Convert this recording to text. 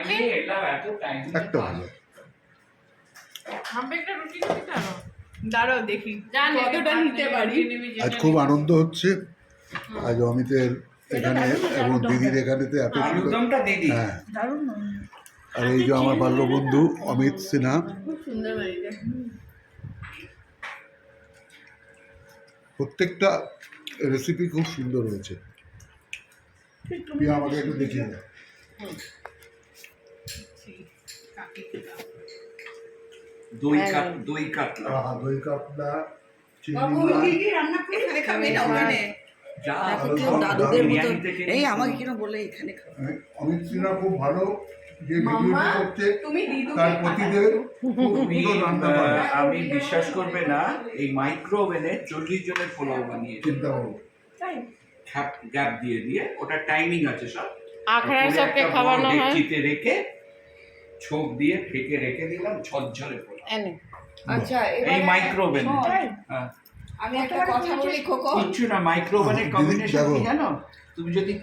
রুটি একটা ভাজা। আমি একটা রুটি নিতে পারো দাঁড়াও দেখি কতটা নিতে পারি আজ খুব আনন্দ হচ্ছে আজ অমিতের এখানে এবং দিদির এখানেতে এত সুন্দর হ্যাঁ আর এই যে আমার বাল্য বন্ধু অমিত সিনহা খুব সুন্দর বাড়িটা প্রত্যেকটা রেসিপি খুব সুন্দর হয়েছে প্রিয়া আমাকে একটু দেখিয়ে দাও দই কাতলা দই কাতলা এই আমাকে কেন বলে এখানে অমিত সিনহা খুব ভালো যে ভিডিওটি করছে তার প্রতিদের খুব সুন্দর রান্না করে আমি বিশ্বাস করবে না এই মাইক্রো ওভেনে 40 জনের পোলাও বানিয়ে চিন্তা করো গ্যাপ দিয়ে দিয়ে ওটা টাইমিং আছে সব আখড়ায় সবকে খাওয়ানো হয় ডেকচিতে রেখে ছোপ দিয়ে ঢেকে রেখে দিলাম ঝরঝরে পোলাও এনে আচ্ছা এই মাইক্রো ওভেনে আমি একটা কথা বলি খোকো কিছু না মাইক্রো ওভেনের কম্বিনেশন কি জানো তুমি যদি